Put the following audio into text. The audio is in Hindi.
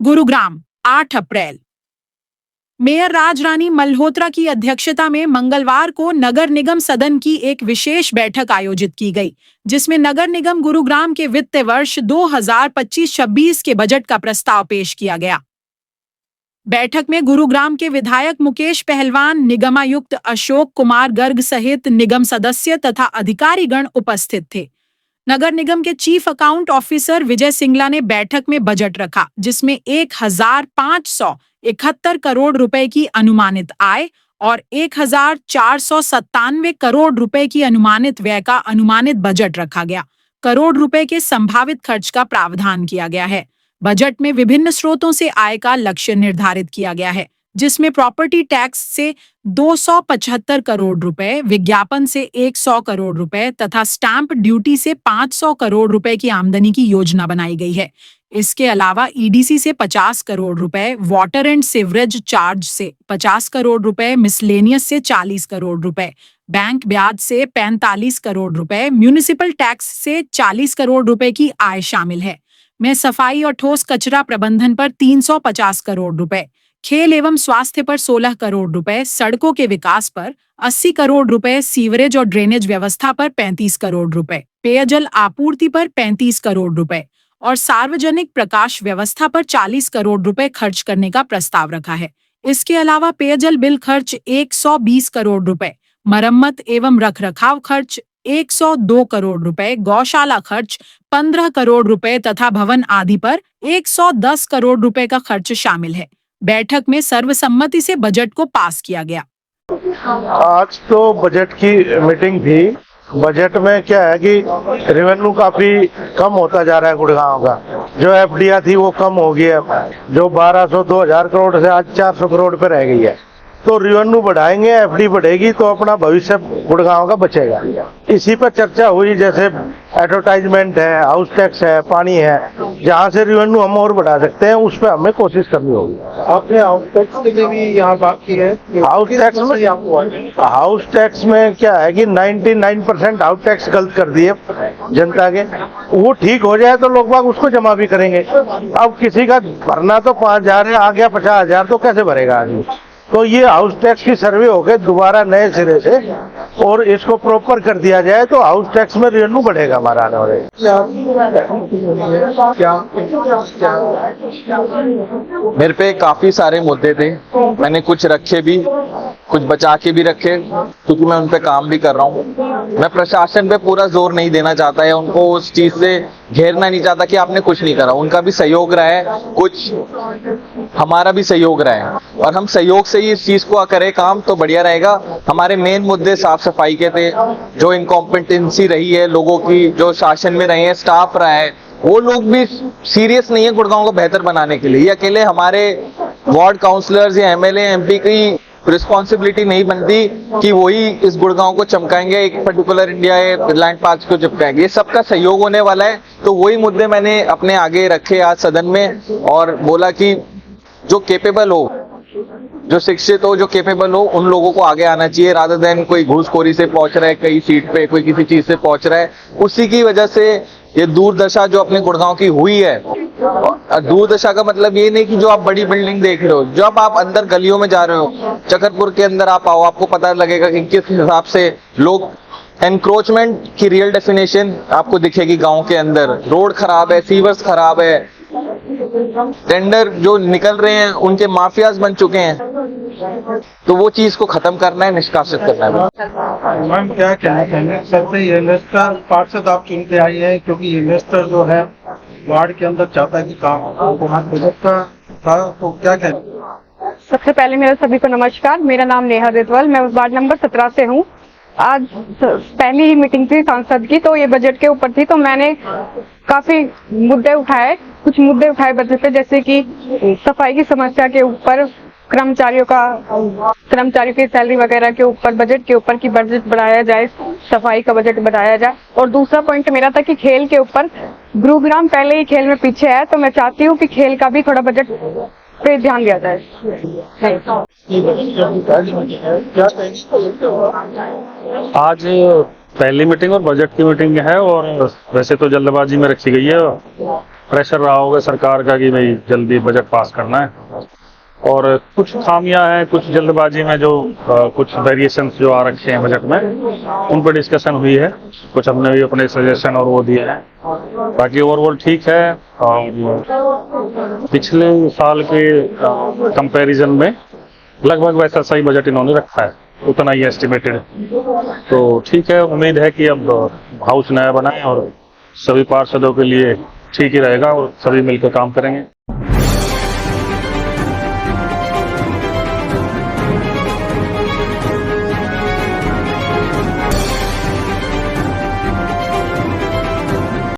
गुरुग्राम 8 अप्रैल। मेयर राजरानी मल्होत्रा की अध्यक्षता में मंगलवार को नगर निगम सदन की एक विशेष बैठक आयोजित की गई, जिसमें नगर निगम गुरुग्राम के वित्त वर्ष 2025-26 के बजट का प्रस्ताव पेश किया गया। बैठक में गुरुग्राम के विधायक मुकेश पहलवान, निगमायुक्त अशोक कुमार गर्ग सहित निगम सदस्य तथा अधिकारीगण उपस्थित थे। नगर निगम के चीफ अकाउंट ऑफिसर विजय सिंगला ने बैठक में बजट रखा, जिसमें 1571 करोड़ रुपए की अनुमानित आय और 1497 करोड़ रुपए की अनुमानित व्यय का अनुमानित बजट रखा गया। करोड़ रुपए के संभावित खर्च का प्रावधान किया गया है। बजट में विभिन्न स्रोतों से आय का लक्ष्य निर्धारित किया गया है, जिसमें प्रॉपर्टी टैक्स से 275 करोड़ रुपए, विज्ञापन से 100 करोड़ रुपए तथा स्टैंप ड्यूटी से 500 करोड़ रुपए की आमदनी की योजना बनाई गई है। इसके अलावा ईडीसी से 50 करोड़ रुपए, वाटर एंड सीवरेज चार्ज से 50 करोड़ रुपए, मिसलेनियस से 40 करोड़ रुपए, बैंक ब्याज से 45 करोड़ रुपए, म्यूनिसिपल टैक्स से 40 करोड़ रुपए की आय शामिल है। में सफाई और ठोस कचरा प्रबंधन पर 350 करोड़ रुपए, खेल एवं स्वास्थ्य पर 16 करोड़ रुपए, सड़कों के विकास पर 80 करोड़ रुपए, सीवरेज और ड्रेनेज व्यवस्था पर 35 करोड़ रुपए, पेयजल आपूर्ति पर 35 करोड़ रुपए और सार्वजनिक प्रकाश व्यवस्था पर 40 करोड़ रुपए खर्च करने का प्रस्ताव रखा है। इसके अलावा पेयजल बिल खर्च 120 करोड़ रुपए, मरम्मत एवं रखरखाव खर्च 102 करोड़ रुपए, गौशाला खर्च 15 करोड़ रुपए तथा भवन आदि पर 110 करोड़ रुपए का खर्च शामिल है। बैठक में सर्वसम्मति से बजट को पास किया गया। आज तो बजट की मीटिंग थी। बजट में क्या है कि रेवेन्यू काफी कम होता जा रहा है गुड़गांव का। जो एफडीआई थी वो कम हो गई है, जो 1200-2000 करोड़ से आज 400 करोड़ पे रह गई है। तो रेवेन्यू बढ़ाएंगे, एफडी बढ़ेगी तो अपना भविष्य गुड़गांव का बचेगा। इसी पर चर्चा हुई, जैसे एडवर्टाइजमेंट है, हाउस टैक्स है, पानी है, जहाँ से रेवेन्यू हम और बढ़ा सकते हैं उस पर हमें कोशिश करनी होगी। आपने हाउस टैक्स के लिए भी यहाँ बात की है। हाउस टैक्स में क्या है कि 99% हाउस टैक्स गलत कर दिए जनता के। वो ठीक हो जाए तो लोग बाग उसको जमा भी करेंगे। अब किसी का भरना तो 5000 है, आ गया 50,000 तो कैसे भरेगा आदमी। तो ये हाउस टैक्स की सर्वे हो गए दोबारा नए सिरे से, और इसको प्रॉपर कर दिया जाए तो हाउस टैक्स में रेवेन्यू बढ़ेगा हमारा आने वाले। मेरे पे काफी सारे मुद्दे थे, मैंने कुछ रखे भी, कुछ बचा के भी रखे, क्योंकि मैं उन पे काम भी कर रहा हूँ। मैं प्रशासन पे पूरा जोर नहीं देना चाहता है, उनको उस चीज से घेरना नहीं चाहता कि आपने कुछ नहीं करा। उनका भी सहयोग रहा है, कुछ हमारा भी सहयोग रहा है, और हम सहयोग से ही इस चीज को करें काम तो बढ़िया रहेगा। हमारे मेन मुद्दे साफ सफाई के थे, जो इनकॉम्पिटेंसी रही है लोगों की, जो शासन में रहे हैं, स्टाफ रहा है, वो लोग भी सीरियस नहीं है गुड़गांव को बेहतर बनाने के लिए। ये अकेले हमारे वार्ड काउंसलर्स या एमएलए एमपी की रिस्पॉन्सिबिलिटी नहीं बनती कि वही इस गुड़गांव को चमकाएंगे, एक पर्टिकुलर इंडिया लैंड पार्क को चिपकाएंगे। ये सबका सहयोग होने वाला है। तो वही मुद्दे मैंने अपने आगे रखे आज सदन में, और बोला कि जो केपेबल हो, जो शिक्षित हो, जो केपेबल हो, उन लोगों को आगे आना चाहिए, रादर देन कोई घूसखोरी से पहुंच रहा है कई सीट पे, कोई किसी चीज से पहुंच रहा है। उसी की वजह से ये दूरदशा जो अपने गुड़गांव की हुई है। दूरदशा का मतलब ये नहीं कि जो आप बड़ी बिल्डिंग देख रहे हो, जब आप अंदर गलियों में जा रहे हो, चकरपुर के अंदर आप आओ, आपको पता लगेगा कि किस हिसाब से लोग एनक्रोचमेंट की रियल डेफिनेशन आपको दिखेगी। गांव के अंदर रोड खराब है, सीवर्स खराब है, टेंडर जो निकल रहे हैं उनके माफियाज बन चुके हैं। तो वो चीज को खत्म करना है, निष्कासित करना है। मैम क्या कहना चाहेंगे? सबसे इन्वेस्टर पार्षद आप चुनते आई है, क्योंकि इन्वेस्टर जो है वार्ड के अंदर चाहता है कि काम बजट का था, तो क्या कहना? सबसे पहले मेरा सभी को नमस्कार। मेरा नाम नेहा देतवाल, मैं वार्ड नंबर 17 से हूँ। आज पहली ही मीटिंग थी सांसद की, तो ये बजट के ऊपर थी, तो मैंने काफी मुद्दे उठाए, कुछ मुद्दे उठाए बजट पे, जैसे कि सफाई की समस्या के ऊपर, कर्मचारियों की सैलरी वगैरह के ऊपर, बजट के ऊपर की बजट बढ़ाया जाए, सफाई का बजट बढ़ाया जाए। और दूसरा पॉइंट मेरा था कि खेल के ऊपर, गुरुग्राम पहले ही खेल में पीछे है, तो मैं चाहती हूँ कि खेल का भी थोड़ा बजट पे ध्यान दिया जाए। आज पहली मीटिंग और बजट की मीटिंग है, और वैसे तो जल्दबाजी में रखी गई है, प्रेशर रहा होगा सरकार का कि भाई जल्दी बजट पास करना है, और कुछ खामियां हैं, कुछ जल्दबाजी में जो कुछ वेरिएशंस जो आ रखे हैं बजट में, उन पर डिस्कशन हुई है। कुछ हमने भी अपने सजेशन और वो दिए हैं। बाकी ओवरऑल ठीक है, और पिछले साल के कंपैरिजन में लगभग वैसा सही बजट इन्होंने रखा है, उतना ही एस्टिमेटेड। तो ठीक है, उम्मीद है कि अब हाउस नया बनाए और सभी पार्षदों के लिए ठीक ही रहेगा और सभी मिलकर काम करेंगे।